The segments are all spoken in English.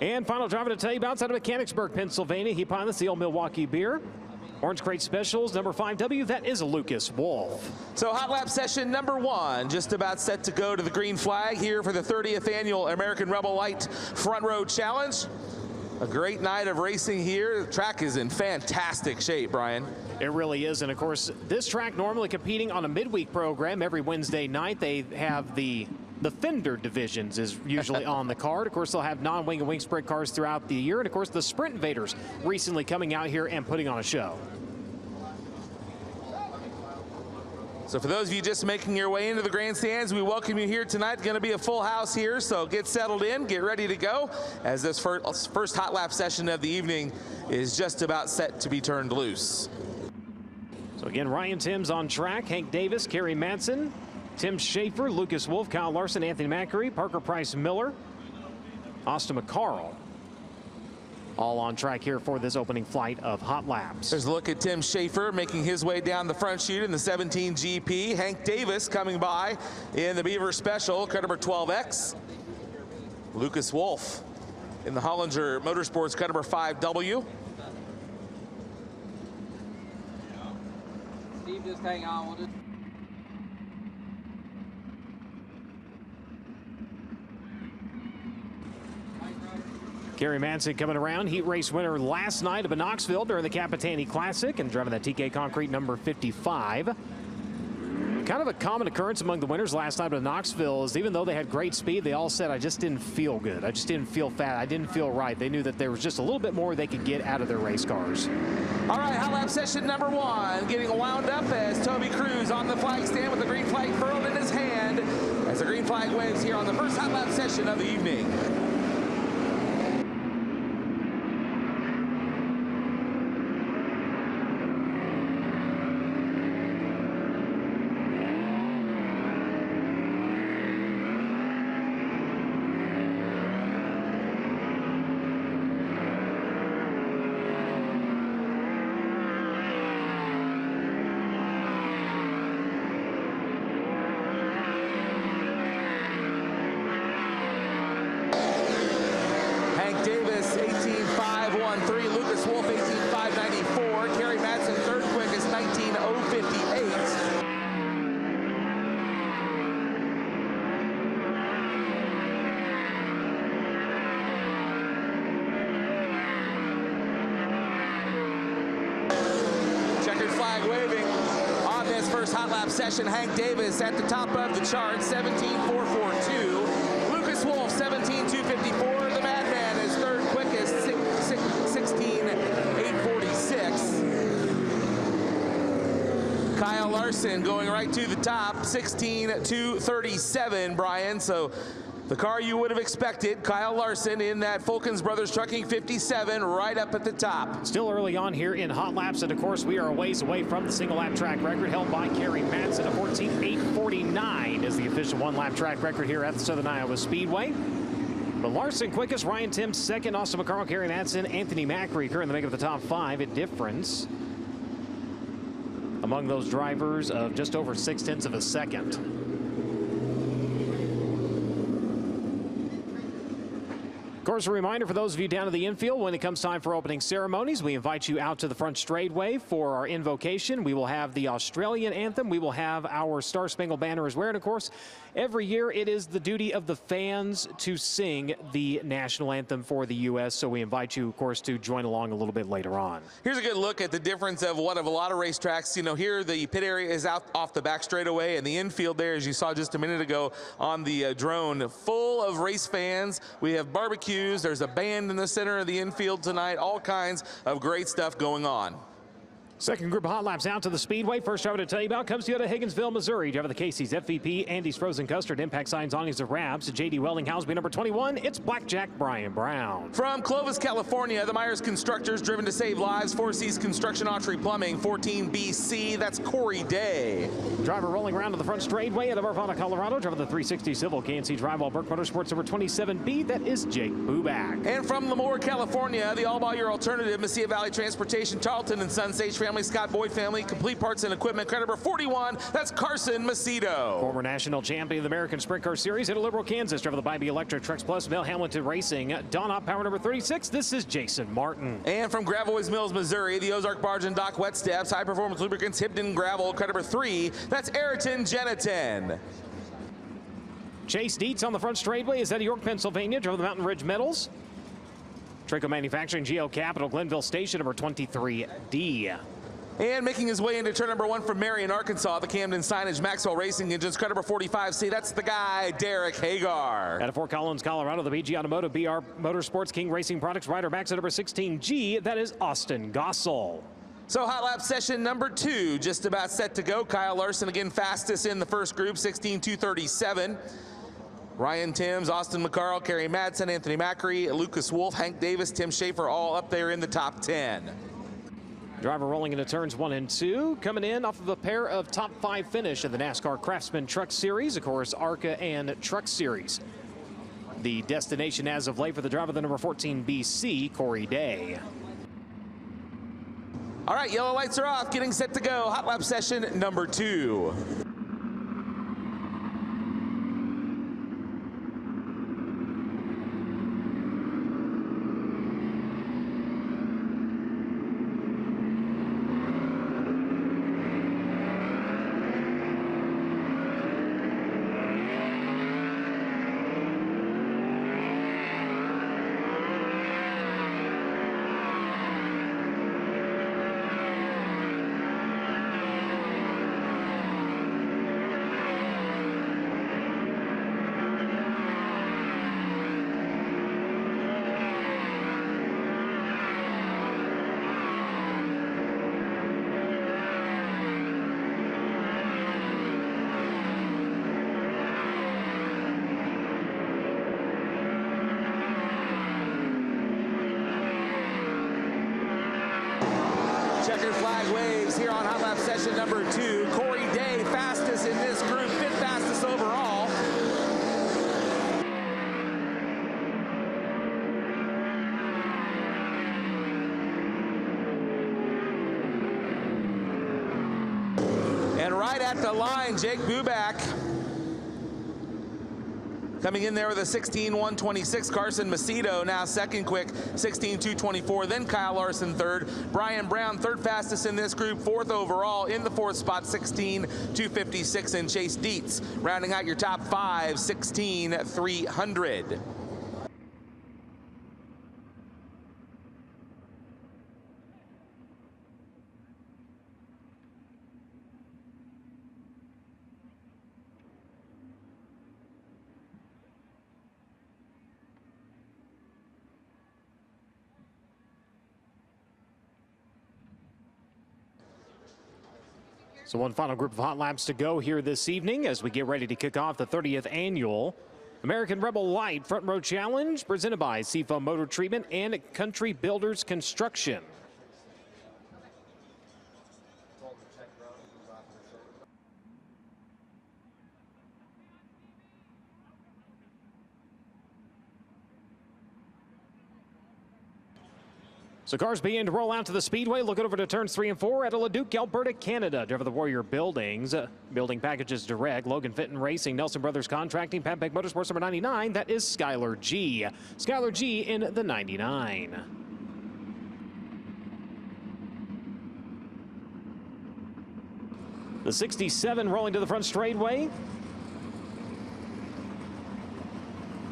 And final driver to tell you about is out of Mechanicsburg, Pennsylvania. He pilots the old Milwaukee Beer. Orange Crate Specials, number 5W, that is Lucas Wolf. So hot lap session number 1, just about set to go to the green flag here for the 30th annual American Rebel Light Front Row Challenge. A great night of racing here. The track is in fantastic shape, Brian. It really is, and of course, this track normally competing on a midweek program every Wednesday night. They have the Fender divisions is usually on the card. Of course, they'll have non-wing and wing sprint cars throughout the year. And of course, the Sprint Invaders recently coming out here and putting on a show. So for those of you just making your way into the grandstands, we welcome you here tonight. Going to be a full house here, so get settled in, get ready to go, as this first hot lap session of the evening is just about set to be turned loose. So again, Ryan Timms on track, Hank Davis, Kerry Madsen, Tim Schaefer, Lucas Wolf, Kyle Larson, Anthony Macri, Parker Price Miller, Austin McCarl, all on track here for this opening flight of hot laps. There's a look at Tim Schaefer making his way down the front chute in the 17 GP. Hank Davis coming by in the Beaver Special, car number 12X. Lucas Wolf in the Hollinger Motorsports, car number 5W. Steve, just hang on. We'll just Kerry Madsen coming around, heat race winner last night up in Knoxville during the Capitani Classic and driving that TK Concrete number 55. Kind of a common occurrence among the winners last night in Knoxville is even though they had great speed, they all said, I just didn't feel good. I just didn't feel fat. I didn't feel right. They knew that there was just a little bit more they could get out of their race cars. All right, hot lap session number 1 getting wound up as Toby Cruz on the flag stand with the green flag furled in his hand as the green flag waves here on the first hot lap session of the evening. Davis, 18.513. Lucas Wolf, 18.594. Kerry Madsen, third quickest, 19.058. Checkered flag waving on this first hot lap session. Hank Davis at the top of the chart, 17.442. Lucas Wolf, 17.254. The Madman is third quickest, 16.846. Kyle Larson going right to the top, 16.237, Brian. So the car you would have expected, Kyle Larson in that Fulkins Brothers Trucking 57 right up at the top. Still early on here in hot laps, and of course we are a ways away from the single lap track record held by Kerry Madsen. A 14.849 is the official one-lap track record here at the Southern Iowa Speedway. But Larson quickest, Ryan Timms second, Austin McCarl, Kerry Madsen, Anthony Macri currently making the top 5. A difference among those drivers of just over 0.6 of a second. Of course, a reminder for those of you down in the infield, when it comes time for opening ceremonies, we invite you out to the front straightway for our invocation. We will have the Australian anthem. We will have our Star Spangled Banner as well. And of course, every year it is the duty of the fans to sing the national anthem for the U.S. So we invite you, of course, to join along a little bit later on. Here's a good look at the difference of what of a lot of racetracks. You know, here the pit area is out off the back straightaway, and the infield there, as you saw just a minute ago on the drone, full of race fans. We have barbecues. There's a band in the center of the infield tonight. All kinds of great stuff going on. Second group of hot laps out to the Speedway. First driver to tell you about comes to you out of Higginsville, Missouri. Driver the Casey's FVP, Andy's Frozen Custard, Impact Signs, Awnings of Wraps, J.D. Welding, Houseby number 21. It's Blackjack Brian Brown. From Clovis, California, the Myers Constructors, driven to save lives. Four Seas Construction, Autry Plumbing, 14 BC. That's Corey Day. Driver rolling around to the front straightway out of Arvada, Colorado. Driver the 360 Civil KNC Drywall Burke Motorsports number 27B. That is Jake Buback. And from Lemoore, California, the all-ball year alternative, Mesilla Valley Transportation, Charlton and Sons, H. family, Scott Boyd family, Complete Parts and Equipment, credit number 41, that's Carson Macedo. Former national champion of the American Sprint Car Series at Liberal, Kansas, driven by the Electric Trucks Plus, Mel Hamilton Racing, Don Hop Power number 36, this is Jason Martin. And from Gravois Mills, Missouri, the Ozark Barge and Dock Wet Steps, High Performance Lubricants, Hibden Gravel, credit number 3, that's Ayrton Jeniton. Chase Dietz on the front straightaway is out of York, Pennsylvania, drove the Mountain Ridge Metals. Trico Manufacturing, GL Capital, Glenville Station, number 23D. And making his way into turn number 1 from Marion, Arkansas, the Camden Signage, Maxwell Racing Engines, credit number 45C, that's the guy, Derek Hagar. Out of Fort Collins, Colorado, the BG Automotive, BR Motorsports, King Racing Products, rider max at number 16G, that is Austin Gossel. So hot lap session number 2, just about set to go. Kyle Larson again fastest in the first group, 16:237. Ryan Timms, Austin McCarl, Kerry Madsen, Anthony Macri, Lucas Wolf, Hank Davis, Tim Schaefer, all up there in the top 10. Driver rolling into turns 1 and 2, coming in off of a pair of top 5 finish in the NASCAR Craftsman Truck Series, of course, ARCA and Truck Series. The destination as of late for the driver, the number 14 BC, Corey Day. All right, yellow lights are off, getting set to go. Hot lap session number 2. Checkered flag waves here on hot lap session number 2. Corey Day fastest in this group, 5th fastest overall. And right at the line, Jake Buback coming in there with a 16:126. Carson Macedo now second quick, 16:224. Then Kyle Larson third. Brian Brown third fastest in this group, 4th overall in the 4th spot, 16:256. And Chase Dietz rounding out your top 5, 16:300. So one final group of hot laps to go here this evening as we get ready to kick off the 30th annual American Rebel Light Front Row Challenge, presented by Seafoam Motor Treatment and Country Builders Construction. So cars begin to roll out to the Speedway. Looking over to turns 3 and 4 at Leduc, Alberta, Canada. Driver the Warrior Buildings. Building Packages Direct. Logan Fitton Racing. Nelson Brothers Contracting. Pat Peck Motorsports number 99. That is Skylar G. Skylar G in the 99. The 67 rolling to the front straightaway.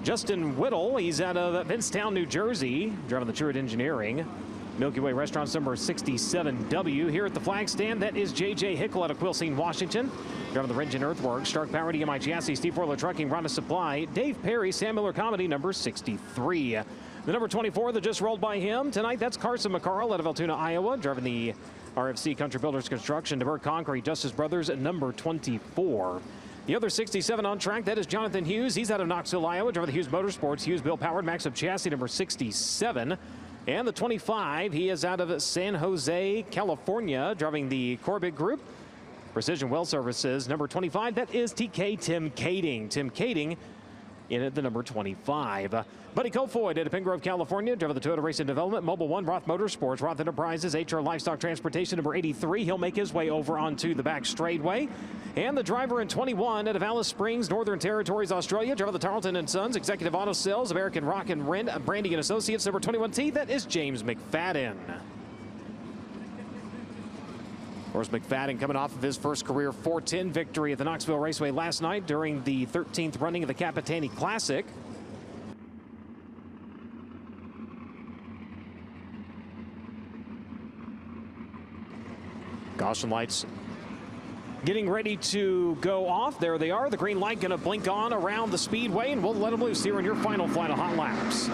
Justin Whittle, he's out of Vincetown, New Jersey, driving the Truett Engineering. Milky Way Restaurants number 67W. Here at the flag stand, that is J.J. Hickle out of Quilcene, Washington. Driving the Ridge and Earthworks, Stark Power, DMI Chassis, Steve Forler Trucking, Rhonda Supply, Dave Perry, Sam Miller Comedy number 63. The number 24 that just rolled by him tonight, that's Carson McCarl out of Altoona, Iowa, driving the RFC Country Builders Construction, DeBerg Concrete, Justice Brothers number 24. The other 67 on track, that is Jonathan Hughes. He's out of Knoxville, Iowa, driving the Hughes Motorsports. Hughes Bill Powered, Max of Chassis number 67. And the 25, he is out of San Jose, California, driving the Corbett Group. Precision Well Services number 25, that is TK Tim Kading. Tim Kading in at the number 25. Buddy Kofoid out of Pingrove, California, driver of the Toyota Racing Development, Mobile One, Roth Motorsports, Roth Enterprises, HR Livestock Transportation, number 83. He'll make his way over onto the back straightway. And the driver in 21 out of Alice Springs, Northern Territories, Australia, driver of the Tarleton & Sons, Executive Auto Sales, American Rock and Brandy and Associates, number 21T. That is James McFadden. Of course, McFadden coming off of his first career 410 victory at the Knoxville Raceway last night during the 13th running of the Capitani Classic. Caution lights getting ready to go off. There they are. The green light going to blink on around the Speedway, and we'll let them loose here in your final flight of hot laps.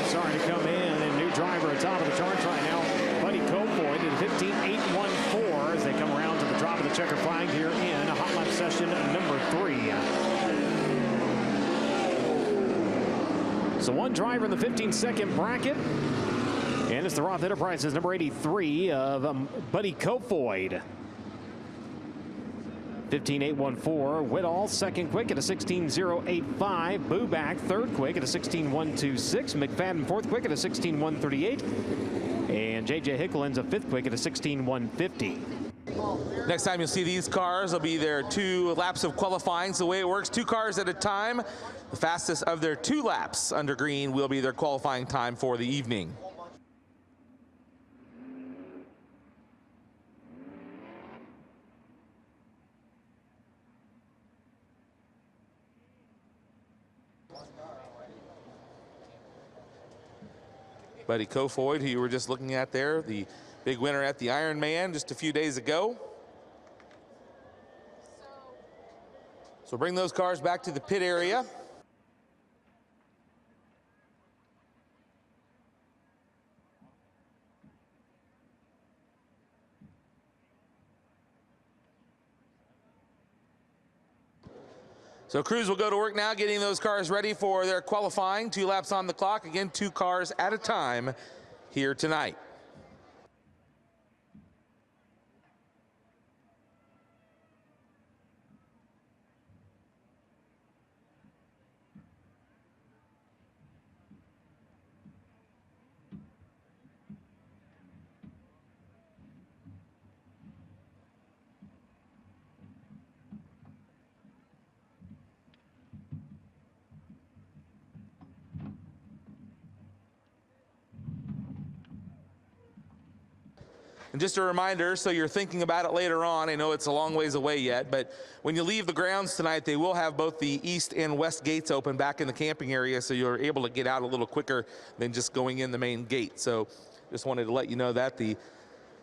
Starting to come in, and new driver at top of the charts right now, Buddy Kofoid at 15.814 as they come around to the drop of the checker flag here in hot lap session number 3. So one driver in the 15-second bracket, and it's the Roth Enterprises number 83 of Buddy Kofoid. 15.814. Whitall second quick at a 16.085. Buback third quick at a 16.126. McFadden fourth quick at a 16.138. And J.J. Hickelin's a fifth quick at a 16.150. Next time you'll see these cars, will be their 2 laps of qualifying. So the way it works, 2 cars at a time. The fastest of their 2 laps under green will be their qualifying time for the evening. Buddy Kofoid, who you were just looking at there, the big winner at the Ironman just a few days ago. So bring those cars back to the pit area. So crews will go to work now getting those cars ready for their qualifying. 2 laps on the clock. Again, 2 cars at a time here tonight. And just a reminder, so you're thinking about it later on, I know it's a long ways away yet, but when you leave the grounds tonight, they will have both the east and west gates open back in the camping area, so you're able to get out a little quicker than just going in the main gate. So just wanted to let you know that. The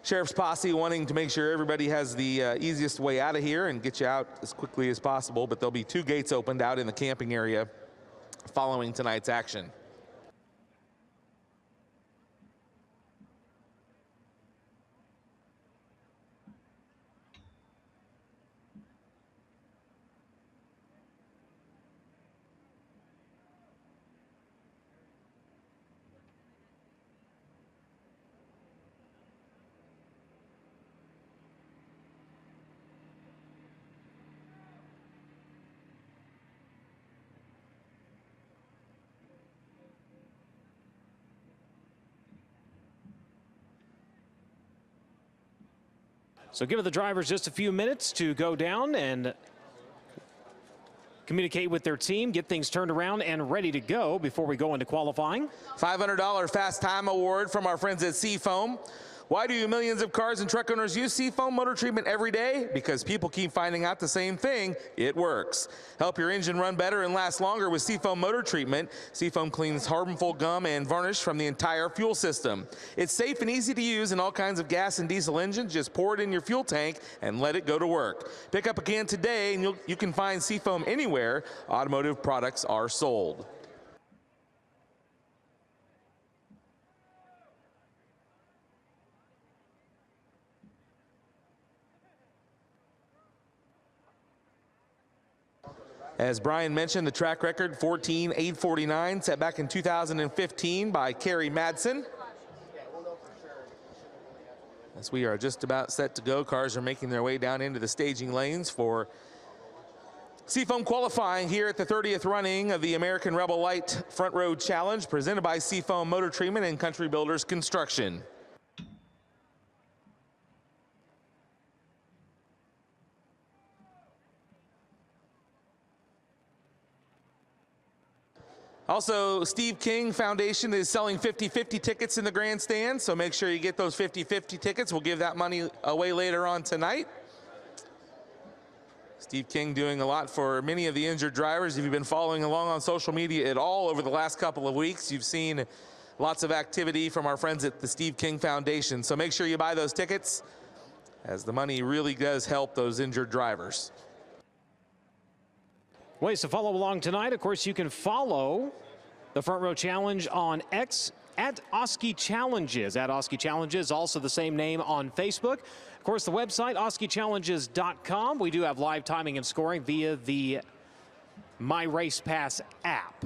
Sheriff's Posse wanting to make sure everybody has the easiest way out of here and get you out as quickly as possible, but there'll be 2 gates opened out in the camping area following tonight's action. So give the drivers just a few minutes to go down and communicate with their team, get things turned around and ready to go before we go into qualifying. $500 Fast Time Award from our friends at Seafoam. Why do millions of cars and truck owners use Seafoam motor treatment every day? Because people keep finding out the same thing. It works. Help your engine run better and last longer with Seafoam motor treatment. Seafoam cleans harmful gum and varnish from the entire fuel system. It's safe and easy to use in all kinds of gas and diesel engines. Just pour it in your fuel tank and let it go to work. Pick up a can today and you can find Seafoam anywhere automotive products are sold. As Brian mentioned, the track record 14.849 set back in 2015 by Kerry Madsen. As we are just about set to go, cars are making their way down into the staging lanes for Seafoam qualifying here at the 30th running of the American Rebel Light Front Row Challenge presented by Seafoam Motor Treatment and Country Builders Construction. Also, Steve King Foundation is selling 50-50 tickets in the grandstand, so make sure you get those 50-50 tickets. We'll give that money away later on tonight. Steve King doing a lot for many of the injured drivers. If you've been following along on social media at all over the last couple of weeks, you've seen lots of activity from our friends at the Steve King Foundation. So make sure you buy those tickets, as the money really does help those injured drivers. Ways to follow along tonight. Of course, you can follow the Front Row Challenge on X at Oski Challenges. At Oski Challenges, also the same name on Facebook. Of course, the website, oskichallenges.com. We do have live timing and scoring via the My Race Pass app.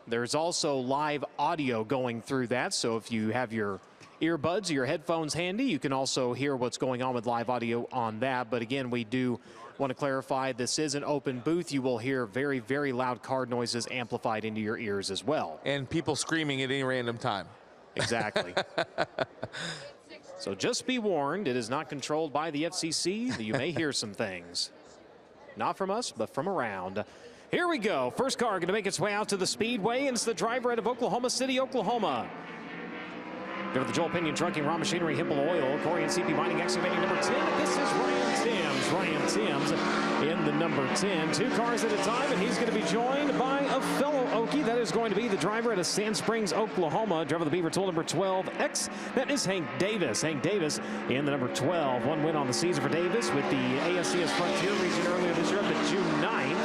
There's also live audio going through that, so if you have your earbuds or your headphones handy, you can also hear what's going on with live audio on that. But again, we do want to clarify, this is an open booth. You will hear very, very loud car noises amplified into your ears as well. And people screaming at any random time. Exactly. So just be warned, it is not controlled by the FCC. You may hear some things. Not from us, but from around. Here we go. First car going to make its way out to the Speedway, and it's the driver out of Oklahoma City, Oklahoma. Go to the Joel Pinion Trucking, Raw Machinery, Hempel Oil, Corey and CP Mining Excavating number 10. This is Ryan Timms. Ryan Timms in the number 10. 2 cars at a time, and he's going to be joined by a fellow Okie. That is going to be the driver out of Sand Springs, Oklahoma. Driver of the Beaver Tool number 12X. That is Hank Davis. Hank Davis in the number 12. 1 win on the season for Davis with the ASCS Frontier region earlier this year up to June 9.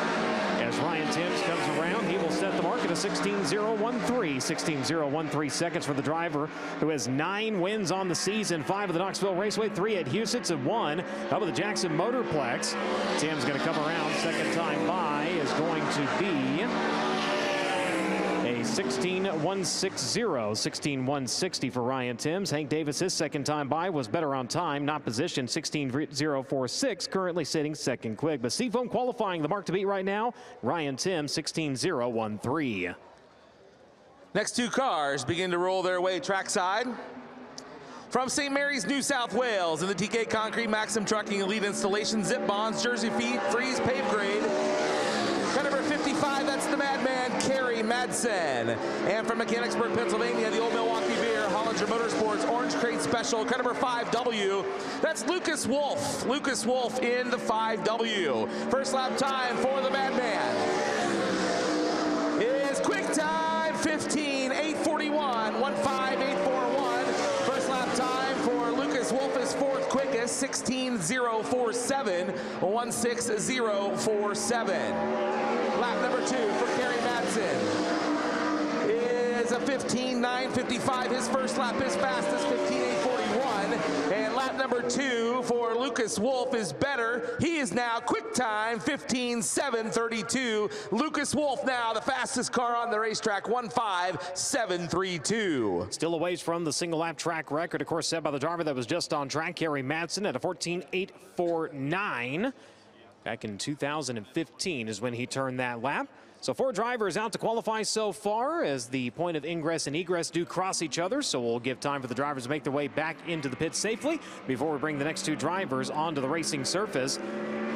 As Ryan Timms comes around, he will set the market of 16.013. 16.013 seconds for the driver, who has 9 wins on the season, 5 at the Knoxville Raceway, 3 at Huset's, and 1 up at the Jackson Motorplex. Timms going to come around. Second time by is going to be a 16.160. 16.160 for Ryan Timms. Hank Davis, his second time by, was better on time, not positioned. 16.046, currently sitting second quick. But Seafoam qualifying, the mark to beat right now, Ryan Timms, 16.013. Next 2 cars begin to roll their way trackside. From St. Mary's, New South Wales, in the TK Concrete Maxim Trucking Elite Installation, Zip Bonds, Jersey Freeze, Pave Grade. Car number 55, that's the Madman, Kerry Madsen. And from Mechanicsburg, Pennsylvania, the Old Milwaukee Beer, Hollinger Motorsports, Orange Crate Special, car number 5W, that's Lucas Wolf. Lucas Wolf in the 5W. First lap time for the Madman is quick time, 15.841, 15841. First lap time for Lucas Wolf is 4th quickest, 16.047, 16047. Lap number 2 for Kerry Madsen is a 15.955. His first lap is fastest, 15.841. And lap number 2 for Lucas Wolf is better. He is now quick time, 15.732. Lucas Wolf now the fastest car on the racetrack, 15732. Still a ways from the single lap track record, of course, set by the driver that was just on track, Kerry Madsen, at a 14.849. Back in 2015 is when he turned that lap. So 4 drivers out to qualify so far, as the point of ingress and egress do cross each other. So we'll give time for the drivers to make their way back into the pit safely before we bring the next 2 drivers onto the racing surface.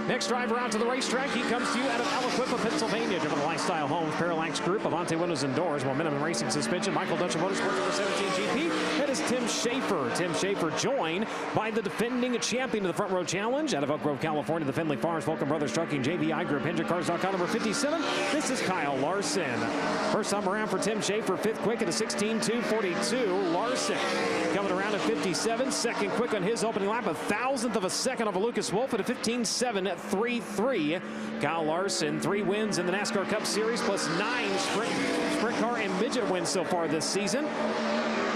Next driver out to the racetrack, he comes to you out of Aliquippa, Pennsylvania, driven the Lifestyle Homes, Parallax Group, Avante Windows and Doors, Momentum Racing Suspension, Michael Dutcher Motorsports number 17 GP. That is Tim Schaefer. Tim Schaefer joined by the defending champion of the Front Row Challenge out of Oak Grove, California, the Findlay Farms, Vulcan Brothers Trucking, JVI Group, HendrickCars.com, number 57. This is Kyle Larson. First time around for Tim Schaefer, fifth quick at a 16.242. Larson coming around at 57, second quick on his opening lap, a thousandth of a second over Lucas Wolf at a 15.733. Kyle Larson, 3 wins in the NASCAR Cup Series, plus 9 sprint car and midget wins so far this season.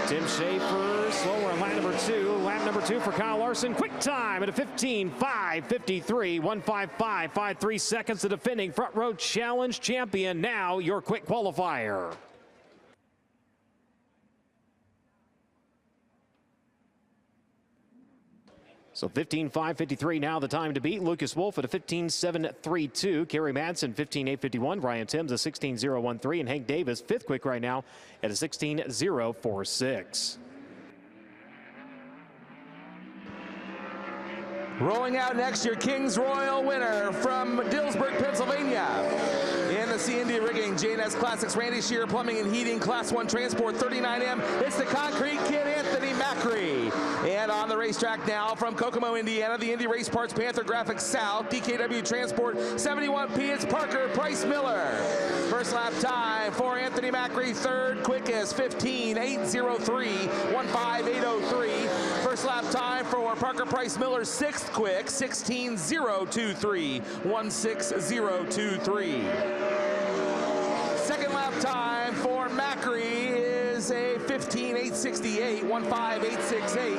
Tim Schaefer slower on lap number 2. Lap number 2 for Kyle Larson. Quick time at a 15.553. 155.53 seconds. The defending Front Row Challenge champion. Now your quick qualifier. So 15.553 now the time to beat. Lucas Wolf at a 15.732. Kerry Madsen 15.851. Brian Timms a 16.013. And Hank Davis fifth quick right now at a 16.046. Rolling out next, your Kings Royal winner from Dillsburg, Pennsylvania. In the CND rigging, J&S Classics, Randy Shearer Plumbing and Heating, Class 1 Transport, 39M. It's the Concrete Kid, Anthony Macri. And on the racetrack now from Kokomo, Indiana, the Indy Race Parts Panther Graphics South, DKW Transport, 71P, it's Parker Price Miller. First lap time for Anthony Macri, third quickest, 15.803, 15803. First lap time for Parker Price Miller, sixth quick, 16.023, 16023. Second lap time for Macri is a 15.868, 15868.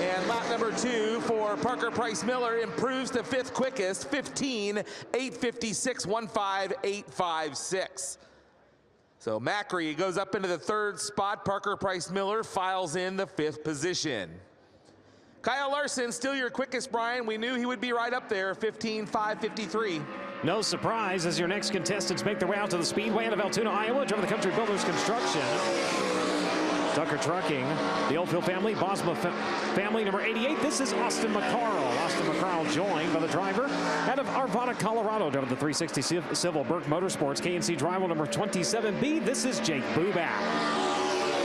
And lap number 2 for Parker Price Miller improves to fifth quickest, 15.856, 15856. So Macri goes up into the third spot. Parker Price Miller files in the fifth position. Kyle Larson, still your quickest, Brian. We knew he would be right up there, 15.553. No surprise as your next contestants make their way out to the Speedway out of Altoona, Iowa, driven the Country Builders Construction. Tucker Trucking, the Oldfield family, Bosma family, number 88. This is Austin McCarl. Austin McCarl joined by the driver out of Arvada, Colorado, driven the 360 Civil Burke Motorsports, KNC Drival, number 27B. This is Jake Buback.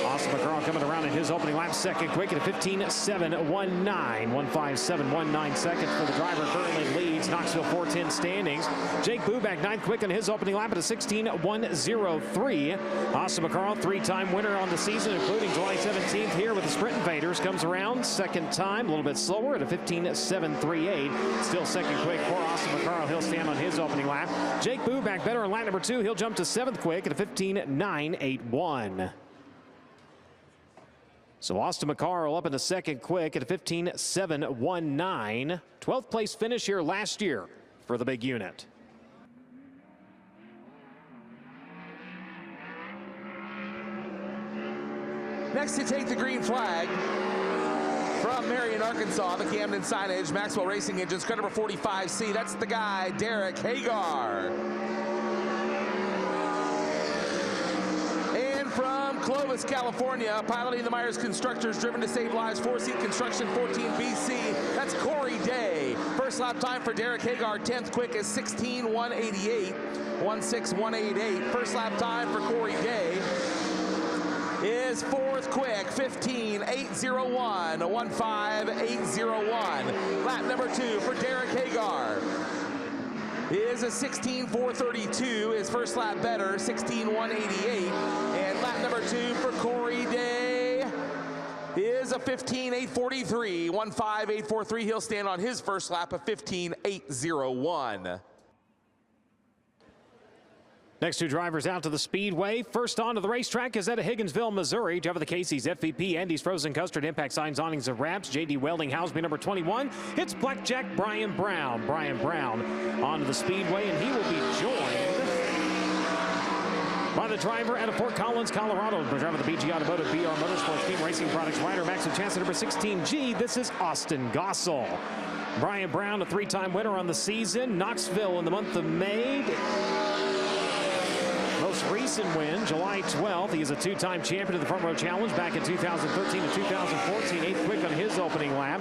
Austin McCarl coming around in his opening lap, second quick at a 15.719, 157.19 seconds for the driver. Currently leads Knoxville 410 standings. Jake Buback, ninth quick in his opening lap at a 16.103. Austin McCarl, 3-time winner on the season, including July 17th here with the Sprint Invaders. Comes around second time, a little bit slower at a 15.738. Still second quick for Austin McCarl. He'll stand on his opening lap. Jake Buback better in lap number 2. He'll jump to seventh quick at a 15.981. So Austin McCarl up in the second quick at a 15.719. 12th place finish here last year for the big unit. Next to take the green flag from Marion, Arkansas, the Camden signage, Maxwell Racing Engines, car number 45C. That's the guy, Derek Hagar. From Clovis, California, piloting the Myers Constructors, driven to save lives, 4-seat construction, 14BC. That's Corey Day. First lap time for Derek Hagar, 10th quick is 16.188, 16188. First lap time for Corey Day is fourth quick, 15.801, 15801. Lap number 2 for Derek Hagar is a 16.432, his first lap better, 16.188. And lap number 2 for Corey Day is a 15.843, 15843. He'll stand on his first lap of 15.801. Next two drivers out to the Speedway. First on to the racetrack is out of Higginsville, Missouri. Driver the Casey's FVP, Andy's Frozen Custard, Impact Signs, Awnings, and Wraps. J.D. Welding, Houseby, number 21. It's Blackjack Brian Brown. Brian Brown onto the Speedway, and he will be joined by the driver out of Fort Collins, Colorado. The driver of the BG Automotive BR Motorsports Team Racing Products rider, Maxim Chancellor, number 16G. This is Austin Gossel. Brian Brown, a 3-time winner on the season. Knoxville in the month of May. Most recent win, July 12th. He is a 2-time champion of the Front Row Challenge back in 2013 to 2014. 8th quick on his opening lap.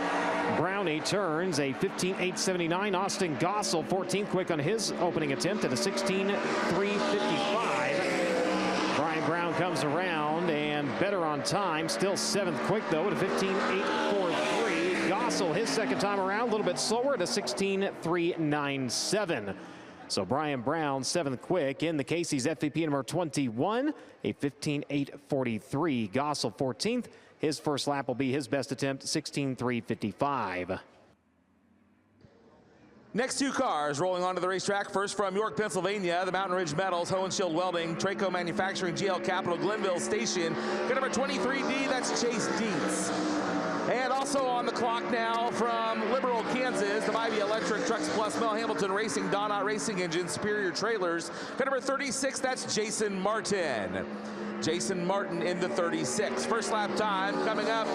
Brownie turns a 15.879. Austin Gossel, 14th quick on his opening attempt at a 16.355. Brian Brown comes around and better on time. Still 7th quick, though, at a 15.843. Gossel, his second time around, a little bit slower at a 16.397. So Brian Brown, 7th quick in the Casey's FVP number 21, a 15.843. Gossel, 14th. His first lap will be his best attempt, 16.355. Next two cars rolling onto the racetrack. First from York, Pennsylvania, the Mountain Ridge Metals, Hohen Shield Welding, Traco Manufacturing, GL Capital, Glenville Station. Car number 23D, that's Chase Dietz. And also on the clock now from Liberal, Kansas, the Bybee Electric Trucks Plus, Mel Hamilton Racing, Donut Racing Engine, Superior Trailers. Car number 36, that's Jason Martin. Jason Martin in the 36. First lap time coming up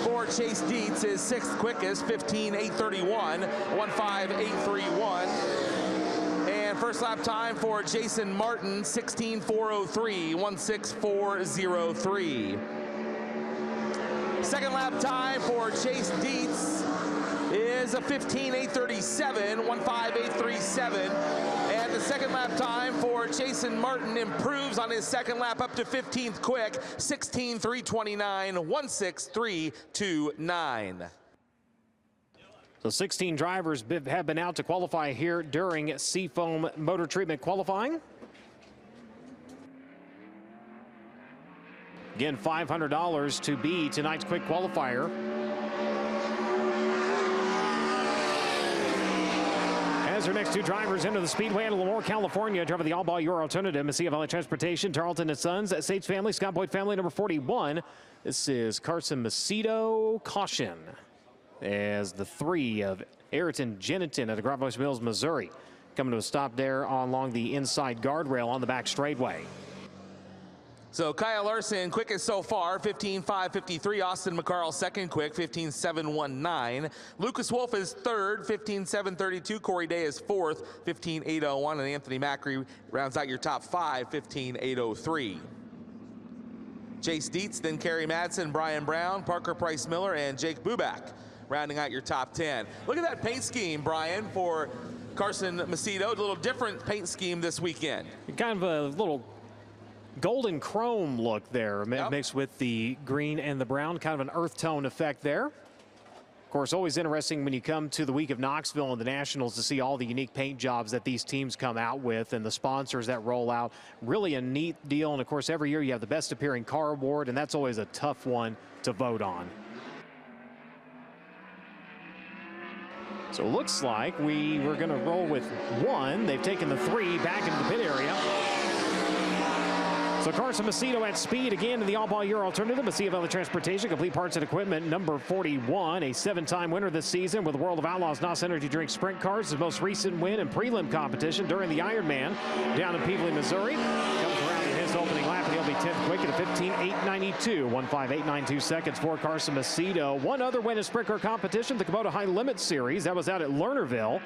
for Chase Dietz is 6th quickest, 15.831, 15831. And first lap time for Jason Martin, 16.403, 16403. Second lap time for Chase Dietz is a 15.837, 15837. And the second lap time for Jason Martin improves on his second lap up to 15th quick, 16.329, 16329. So 16 drivers have been out to qualify here during Seafoam Motor Treatment qualifying. Again, $500 to be tonight's quick qualifier. As our next two drivers enter the Speedway in Lemoore, California, driver the all-ball Your Alternative, Messia Valley Transportation, Tarleton & Sons, Sates Family, Scott Boyd Family, number 41. This is Carson Macedo. Caution as the 3 of Ayrton Jennington out of Gravois Mills, Missouri, coming to a stop there along the inside guardrail on the back straightway. So Kyle Larson, quickest so far, 15.553. Austin McCarl, second quick, 15.719. Lucas Wolf is third, 15.732. Corey Day is fourth, 15.801. And Anthony Macri rounds out your top 5, 15.803. Chase Dietz, then Kerry Madsen, Brian Brown, Parker Price Miller, and Jake Buback rounding out your top 10. Look at that paint scheme, Brian, for Carson Macedo. A little different paint scheme this weekend. Kind of a little golden chrome look there, mixed with the green and the brown, kind of an earth tone effect there. Of course, always interesting when you come to the week of Knoxville and the Nationals to see all the unique paint jobs that these teams come out with and the sponsors that roll out. Really a neat deal. And of course, every year you have the best appearing car award, and that's always a tough one to vote on. So it looks like we were going to roll with 1. They've taken the 3 back into the pit area. So Carson Macedo at speed again in the all-ball Your Alternative. Messia Valley Transportation, complete parts and equipment, number 41. A 7-time winner this season with the World of Outlaws NOS Energy Drink Sprint Cars. His most recent win in prelim competition during the Ironman down in Peevely, Missouri. Comes around in his opening lap, and he'll be 10th quick at a 15.892. 15892 seconds for Carson Macedo. One other win in sprint car competition, the Kubota High Limit Series. That was out at Lernerville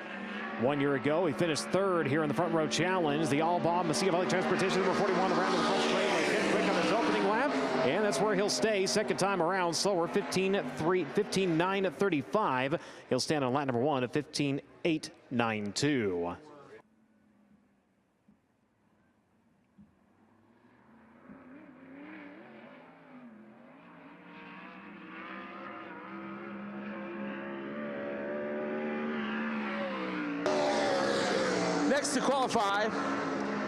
1 year ago. He finished third here in the Front Row Challenge. The all-bob Messia Valley Transportation, number 41, around to the front straightaway. 10th quick on his opening lap, and that's where he'll stay. Second time around, slower, 15.935. He'll stand on lap number 1 at 15.892. Next to qualify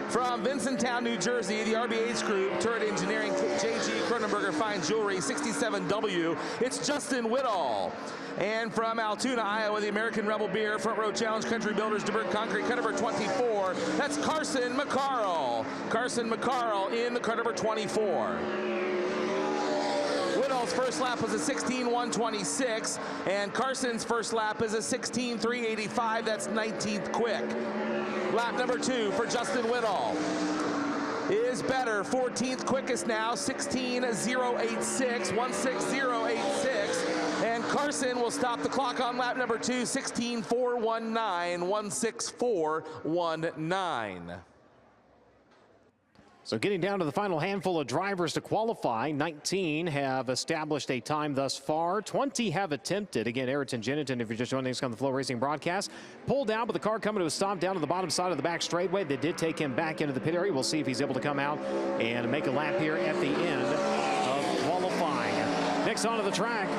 from Vincenttown, New Jersey, the RBH Group, Turret Engineering, JG Cronenberger Fine Jewelry, 67W, it's Justin Whittall. And from Altoona, Iowa, the American Rebel Beer, Front Row Challenge, Country Builders, DeBerg Concrete, car number 24, that's Carson McCarl. Carson McCarl in the car number 24. Whittall's first lap was a 16.126, and Carson's first lap is a 16.385. That's 19th quick. Lap number 2 for Justin Whittall is better. 14th quickest now, 16.086, 16086. And Carson will stop the clock on lap number 2, 16.419, 16419. So getting down to the final handful of drivers to qualify, 19 have established a time thus far. 20 have attempted. Again, Ayrton Jennington, if you're just joining us on the FloRacing broadcast, pulled out, but the car coming to a stop down to the bottom side of the back straightaway. They did take him back into the pit area. We'll see if he's able to come out and make a lap here at the end of qualifying. Next onto the track,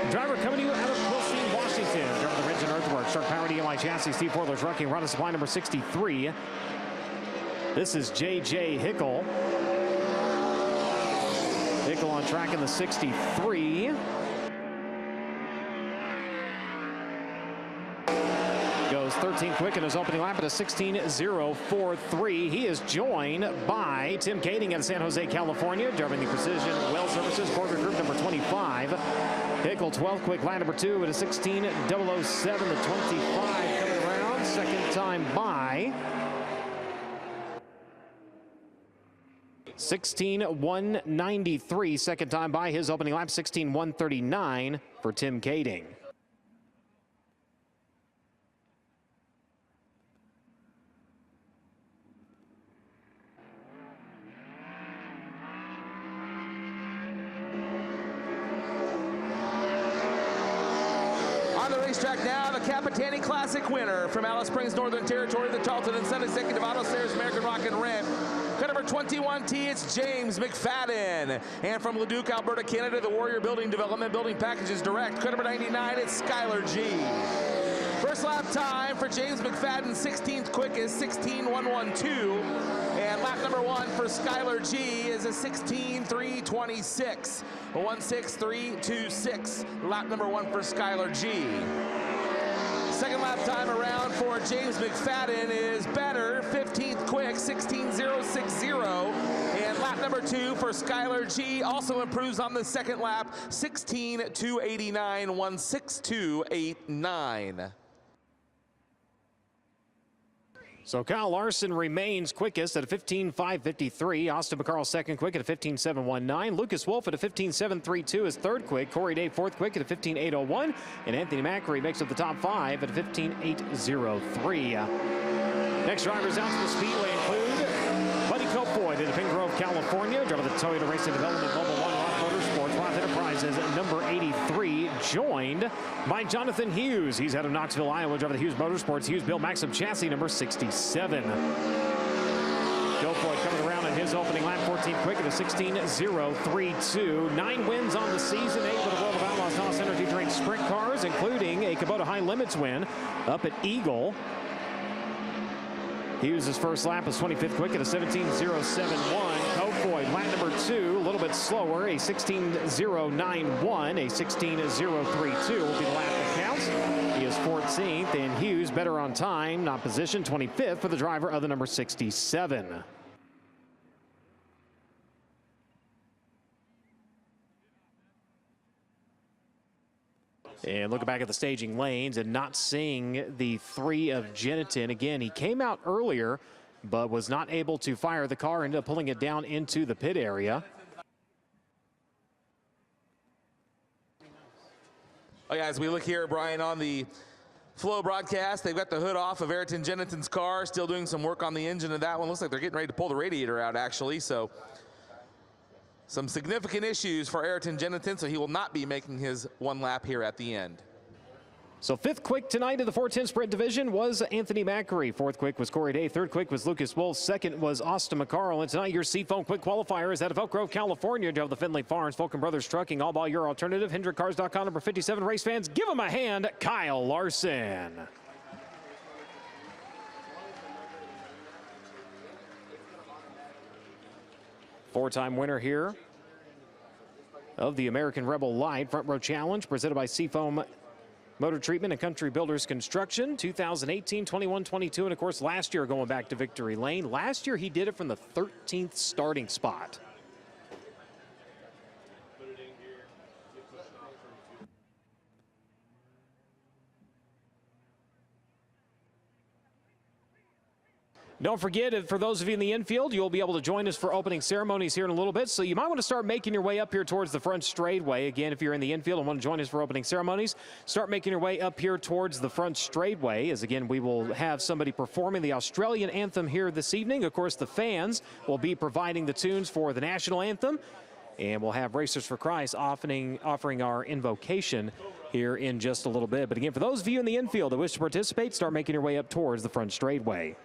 driver coming to you out of Wilson, Washington. Driver the Ridge and Earthworks, Shark Power DMI chassis, Steve Forler's Trucking, run supply number 63. This is J.J. Hickel. Hickel on track in the 63. Goes 13th quick in his opening lap at a 16.043. He is joined by Tim Kading out of San Jose, California, driving the Precision Well Services Corporate Group number 25. Hickel 12th quick, line number 2 at a 16.007. The 25 coming around, second time by. 16.193, second time by, his opening lap, 16.139 for Tim Kading. On the racetrack now, the Capitani Classic winner from Alice Springs, Northern Territory, the Tarleton and Sun Executive Auto Sales American Rock and Rent. Cut number 21T, it's James McFadden. And from Leduc, Alberta, Canada, the Warrior Building Development Building Packages Direct. Cut number 99, it's Skylar G. First lap time for James McFadden, 16th quickest, 16.112. And lap number 1 for Skylar G is a 16.326. 16326. Lap number 1 for Skylar G. Second lap time around for James McFadden is better, 15th quick, 16.060. And lap number 2 for Skylar G also improves on the second lap, 16.289, 16289. So Kyle Larson remains quickest at a 15.553. Austin McCarl second quick at a 15.719. Lucas Wolf at a 15.732 is third quick. Corey Day fourth quick at a 15.801. And Anthony Macri makes up the top 5 at a 15.803. Next drivers out to the Speedway include Buddy Kofoid in Pine Grove, California. Driver the Toyota Racing Development Mobile One Rock Motorsports, Roth Enterprises number 83, joined by Jonathan Hughes. He's out of Knoxville, Iowa. Driver the Hughes Motorsports, Hughes Bill Maxim chassis number 67. Kofoid coming around in his opening lap, 14th quick at a 16.032. 9 wins on the season, 8 with the World of Outlaws Haas Energy Drink Sprint cars, including a Kubota High Limits win up at Eagle. Hughes' first lap was 25th quick at a 17.071. Kofoid, lap number 2, a little bit slower, a 16.091, a 16.032 will be the lap that counts. He is 14th, and Hughes better on time, not position, 25th for the driver of the number 67. And looking back at the staging lanes and not seeing the 3 of Jennington. Again, he came out earlier, but was not able to fire the car, ended up pulling it down into the pit area. Oh yeah, as we look here, Brian, on the Flow broadcast, they've got the hood off of Ayrton Jennington's car, still doing some work on the engine of that one. Looks like they're getting ready to pull the radiator out, actually. So some significant issues for Ayrton Jennington, so he will not be making his one lap here at the end. So 5th quick tonight in the 410 Sprint Division was Anthony Macri. 4th quick was Corey Day. 3rd quick was Lucas Wolf. 2nd was Austin McCarl. And tonight your Seafoam quick qualifier is out of Elk Grove, California. Drove the Finley Farms, Vulcan Brothers Trucking, All Ball Your Alternative, HendrickCars.com, number 57. Race fans, give him a hand, Kyle Larson. Four-time winner here of the American Rebel Light Front Row Challenge, presented by Seafoam Motor Treatment and Country Builders Construction, 2018, 21, 22, and of course last year going back to victory lane. Last year he did it from the 13th starting spot. Don't forget, for those of you in the infield, you'll be able to join us for opening ceremonies here in a little bit. So you might want to start making your way up here towards the front straightaway. Again, if you're in the infield and want to join us for opening ceremonies, start making your way up here towards the front straightaway. As again, we will have somebody performing the Australian anthem here this evening. Of course, the fans will be providing the tunes for the national anthem. And we'll have Racers for Christ offering our invocation here in just a little bit. But again, for those of you in the infield that wish to participate, start making your way up towards the front straightaway.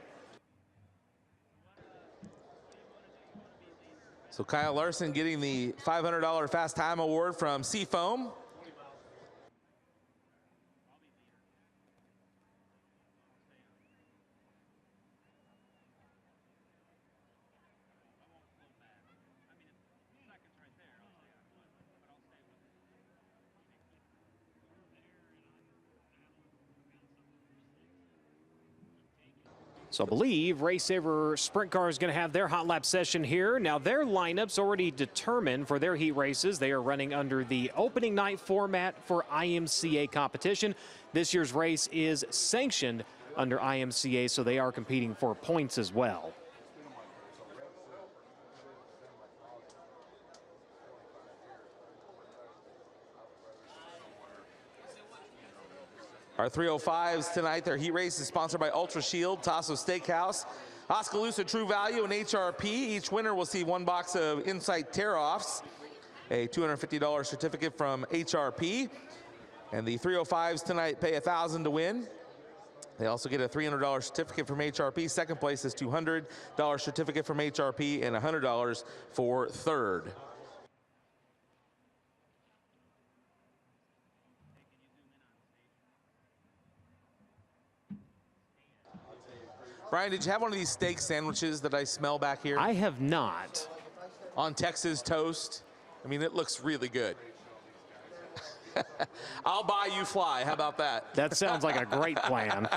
So Kyle Larson getting the $500 Fast Time Award from Seafoam. So I believe Race Saver Sprint Car is going to have their hot lap session here. Now their lineup's already determined for their heat races. They are running under the opening night format for IMCA competition. This year's race is sanctioned under IMCA, so they are competing for points as well. Our 305s tonight, their heat race is sponsored by Ultra Shield, Tasso Steakhouse, Oskaloosa True Value, and HRP. Each winner will see one box of Insight Tear-Offs, a $250 certificate from HRP. And the 305s tonight pay $1,000 to win. They also get a $300 certificate from HRP. Second place is $200 certificate from HRP and $100 for third. Brian, did you have one of these steak sandwiches that I smell back here? I have not. On Texas toast. I mean, it looks really good. I'll buy you fly. How about that? That sounds like a great plan.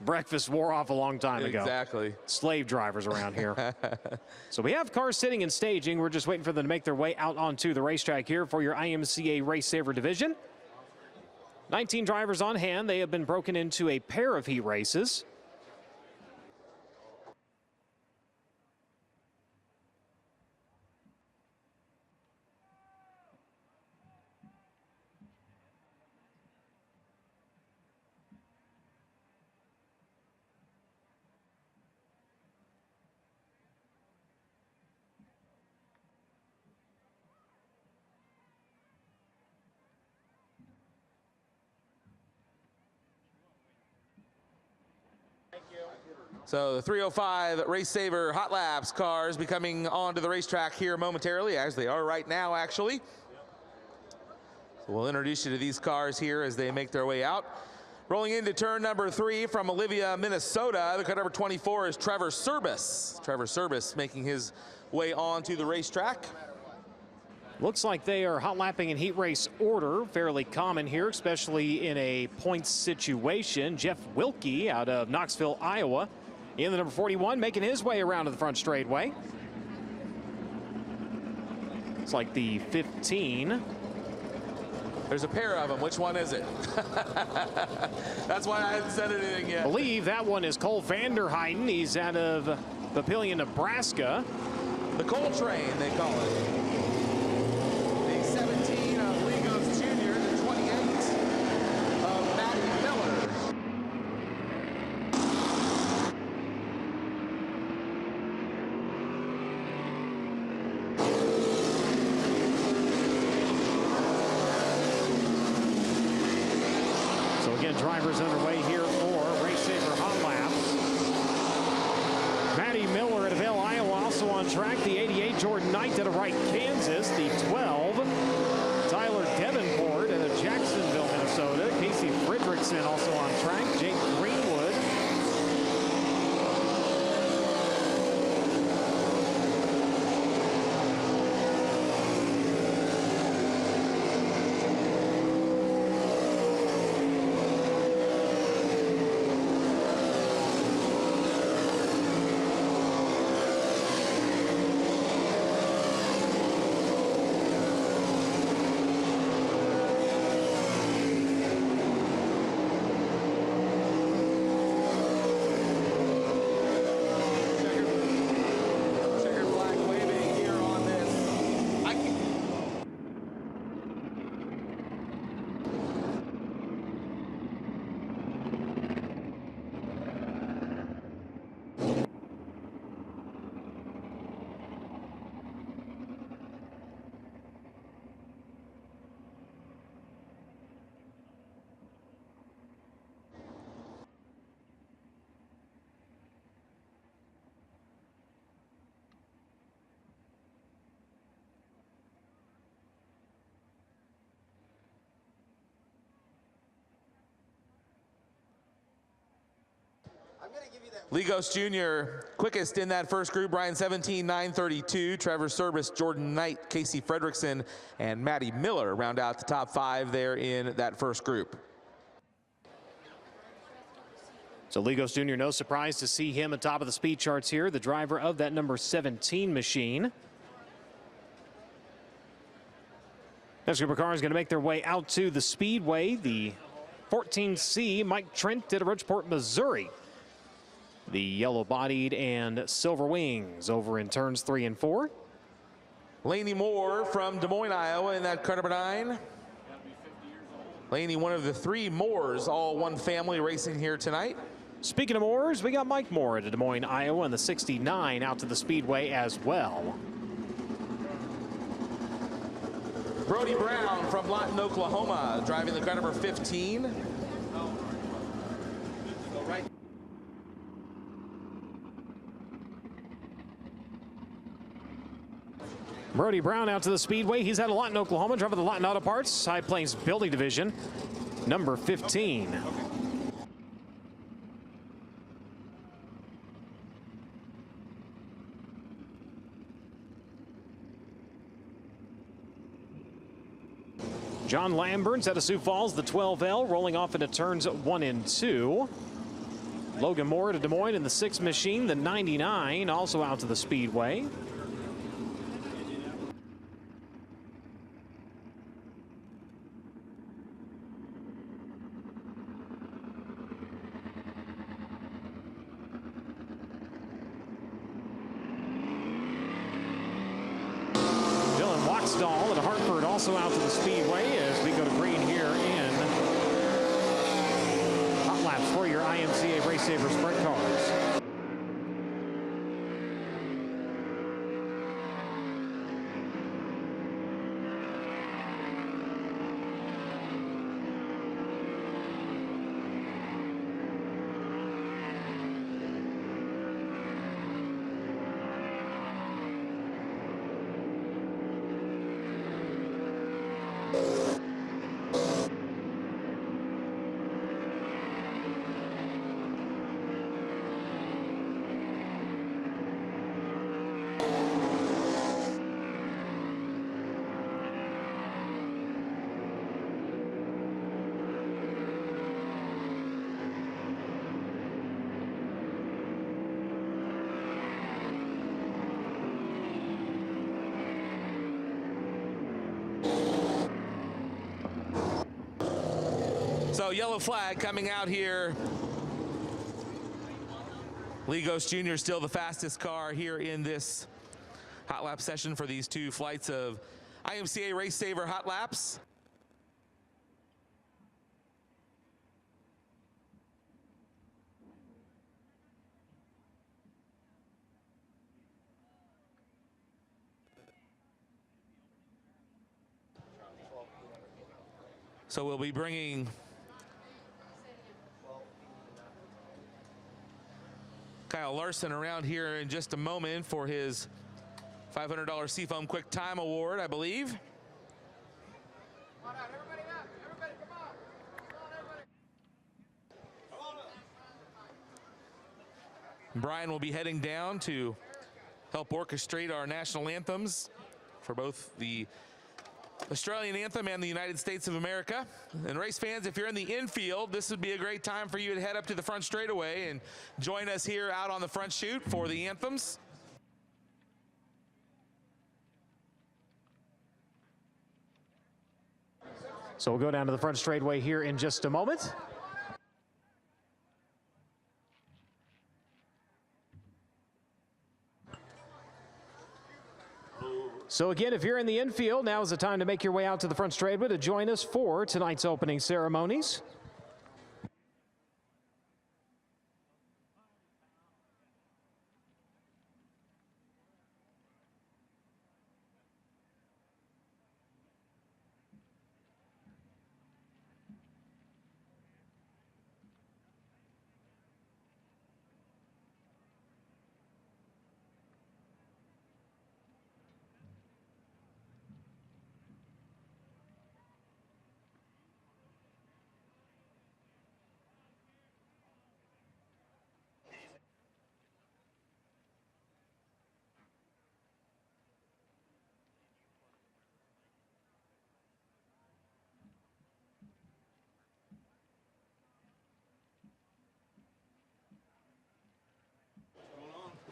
Breakfast wore off a long time ago. Exactly. Slave drivers around here. So we have cars sitting and staging. We're just waiting for them to make their way out onto the racetrack here for your IMCA Race Saver division. 19 drivers on hand. They have been broken into a pair of heat races. So the 305 Race Saver Hot Laps cars be coming onto the racetrack here momentarily, as they are right now, actually. So we'll introduce you to these cars here as they make their way out. Rolling into turn number 3 from Olivia, Minnesota, the car number 24 is Trevor Service. Trevor Service making his way onto the racetrack. Looks like they are hot lapping in heat race order, fairly common here, especially in a points situation. Jeff Wilkie out of Knoxville, Iowa, in the number 41, making his way around to the front straightaway. It's like the 15. There's a pair of them. Which one is it? That's why I hadn't said anything yet. I believe that one is Cole Vanderheiden. He's out of Papillion, Nebraska. The Coal Train, they call it. The 17 of Legos Jr., the 28 of Matty Miller. So again, drivers underway here for Race Saver Hot Laps. Matty Miller at Avail, Iowa, also on track. The 88, Jordan Knight out of Wright, Kansas. The 12, Tyler Davenport out of Jacksonville, Minnesota. Casey Fredrickson also on track. Jake Greenwood. Ligos Jr. quickest in that first group, Brian 17:9:32. Trevor Service, Jordan Knight, Casey Fredrickson, and Matty Miller round out the top 5 there in that first group. So Ligos Jr., no surprise to see him atop of the speed charts here, the driver of that number 17 machine. Next group of cars going to make their way out to the Speedway. The 14C, Mike Trent, out of Bridgeport, Missouri. The yellow-bodied and silver wings over in turns 3 and 4. Laney Moore from Des Moines, Iowa in that car number 9. Laney, one of the 3 Moores, all one family racing here tonight. Speaking of Moores, we got Mike Moore at Des Moines, Iowa, and the 69 out to the Speedway as well. Brody Brown from Lawton, Oklahoma, driving the car number 15. Brody Brown out to the Speedway. He's out of Lawton, Oklahoma, driving the Lawton Auto Parts High Plains Building Division, number 15. John Lambert's out of Sioux Falls, the 12L, rolling off into turns 1 and 2. Logan Moore to Des Moines in the 6 machine, the 99, also out to the Speedway. At Hartford also out to the Speedway as we go to green here in hot laps for your IMCA Race Saver Sprint cars. So yellow flag coming out here. Ligos Jr. still the fastest car here in this hot lap session for these 2 flights of IMCA Race Saver hot laps. So we'll be bringing Kyle Larson around here in just a moment for his $500 Seafoam Quick Time Award, I believe. Brian will be heading down to help orchestrate our national anthems for both the Australian anthem and the United States of America. And race fans, if you're in the infield, this would be a great time for you to head up to the front straightaway and join us here out on the front chute for the anthems. So we'll go down to the front straightaway here in just a moment. So again, if you're in the infield, now is the time to make your way out to the front straightaway to join us for tonight's opening ceremonies.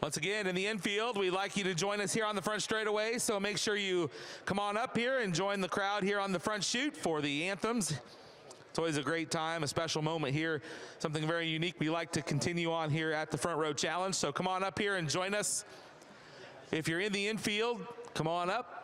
Once again, in the infield, we'd like you to join us here on the front straightaway, so make sure you come on up here and join the crowd here on the front chute for the anthems. It's always a great time, a special moment here, something very unique we like to continue on here at the Front Row Challenge. So come on up here and join us. If you're in the infield, come on up.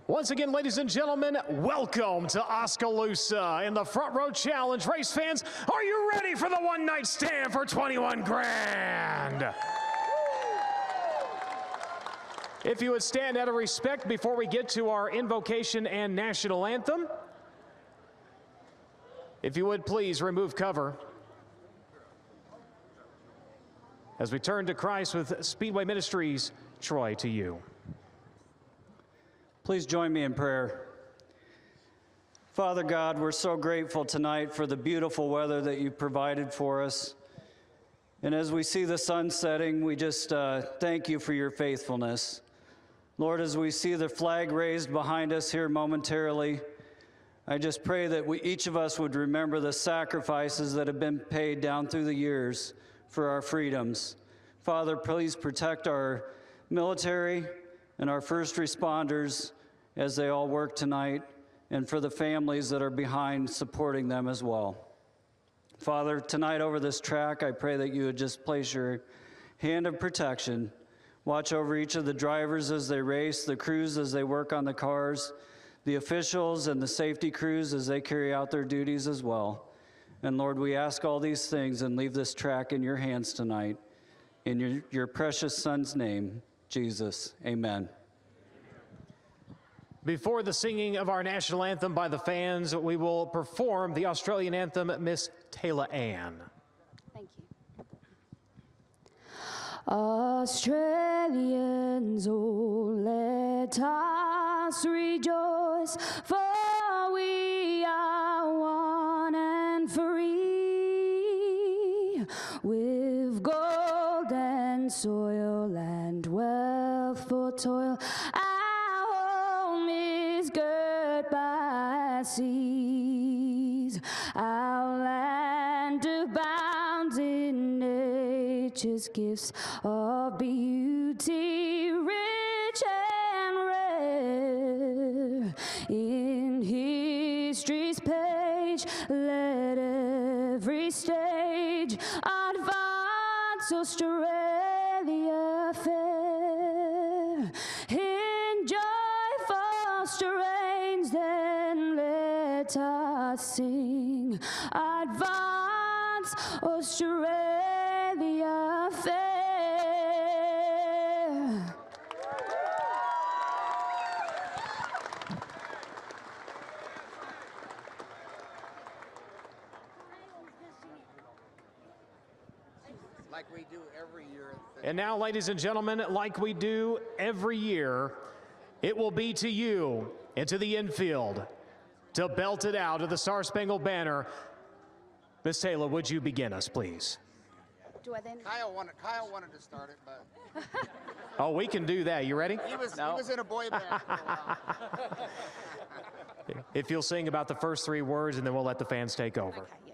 Once again, ladies and gentlemen, welcome to Oskaloosa in the Front Row Challenge. Race fans, are you ready for the one-night stand for 21 grand? If you would stand out of respect before we get to our invocation and national anthem. If you would please remove cover. As we turn to Christ with Speedway Ministries, Troy, to you. Please join me in prayer. Father God, we're so grateful tonight for the beautiful weather that you provided for us. And as we see the sun setting, we just thank you for your faithfulness. Lord, as we see the flag raised behind us here momentarily, I just pray that each of us would remember the sacrifices that have been paid down through the years for our freedoms. Father, please protect our military and our first responders as they all work tonight, and for the families that are behind supporting them as well. Father, tonight over this track, I pray that you would just place your hand of protection. Watch over each of the drivers as they race, the crews as they work on the cars, the officials and the safety crews as they carry out their duties as well. And Lord, we ask all these things and leave this track in your hands tonight. In your precious Son's name, Jesus, amen. Before the singing of our national anthem by the fans, we will perform the Australian anthem, Miss Taylor Ann. Thank you. Australians, oh, let us rejoice, for we are one and free, with gold and soil and wealth for toil. By seas, our land abounds in nature's gifts of beauty, rich and rare. In history's page, let every stage advance Australia fair. In joyful strains, then let us sing, advance Australia fair. Like we do every year. And now, ladies and gentlemen, like we do every year, it will be to you and to the infield to belt it out of the Star-Spangled Banner. Miss Taylor, would you begin us, please? Do I then? Kyle wanted to start it, but Oh, we can do that. You ready? he was in a boy band for a while. If you'll sing about the first three words, and then we'll let the fans take over. Okay, yeah,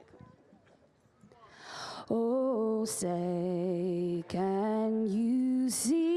cool. Oh, say, can you see?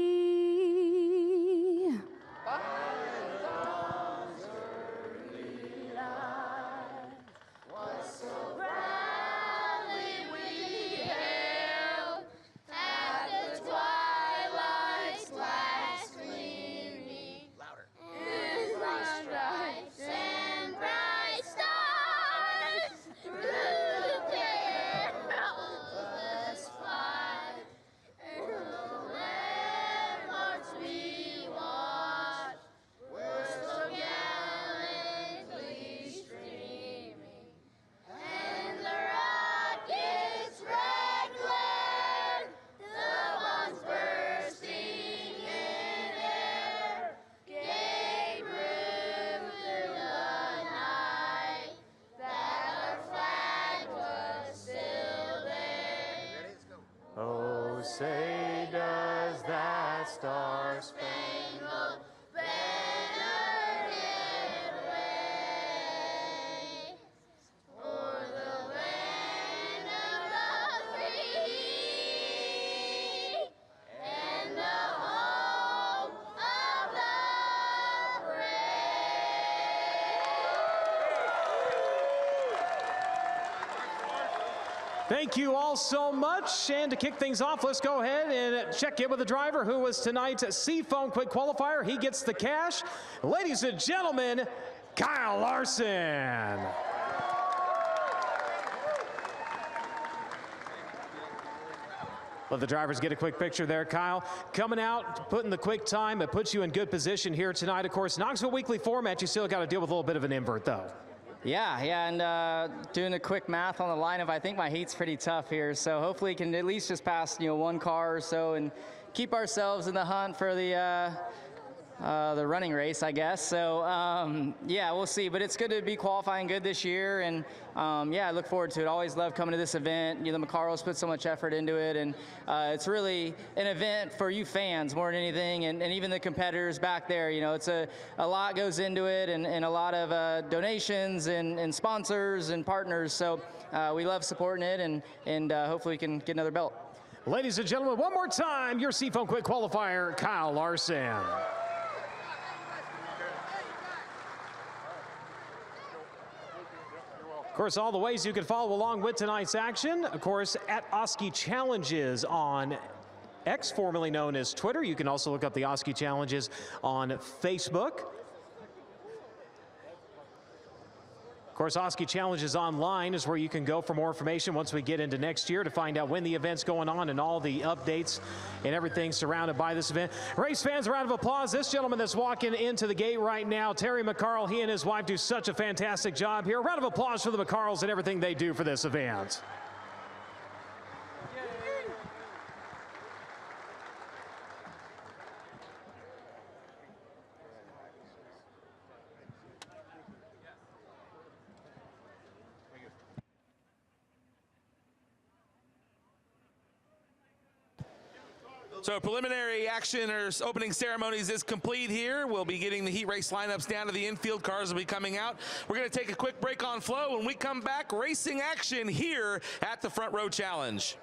Oh, say does that star Star-Spangled Banner it wave, o'er the land of the free, and the home of the Thank you all so much. And to kick things off, let's go ahead and check in with the driver who was tonight's Seafoam Quick Qualifier. He gets the cash. Ladies and gentlemen, Kyle Larson. Let the drivers get a quick picture there, Kyle. Coming out, putting the quick time, it puts you in good position here tonight. Of course, Knoxville Weekly format, you still got to deal with a little bit of an invert, though. Yeah, and doing a quick math on the lineup, I think my heat's pretty tough here. So hopefully, can at least just pass, one car or so and keep ourselves in the hunt for the running race, I guess. So yeah, we'll see. But it's good to be qualifying good this year, and yeah, I look forward to it. Always love coming to this event. The McCarrolls put so much effort into it, and it's really an event for you fans more than anything, and even the competitors back there. It's a lot goes into it, and a lot of donations and sponsors and partners. So we love supporting it, and hopefully we can get another belt. Ladies and gentlemen, one more time, your Seafoam Quick Qualifier, Kyle Larson. Of course, all the ways you can follow along with tonight's action, of course, at Oski Challenges on X, formerly known as Twitter. You can also look up the Oski Challenges on Facebook. Of course, Oski Challenges Online is where you can go for more information once we get into next year to find out when the event's going on and all the updates and everything surrounded by this event. Race fans, a round of applause. This gentleman that's walking into the gate right now, Terry McCarroll, he and his wife do such a fantastic job here. A round of applause for the McCarrolls and everything they do for this event. So preliminary action or opening ceremonies is complete here. We'll be getting the heat race lineups down to the infield. Cars will be coming out. We're going to take a quick break on flow. When we come back, racing action here at the Front Row Challenge.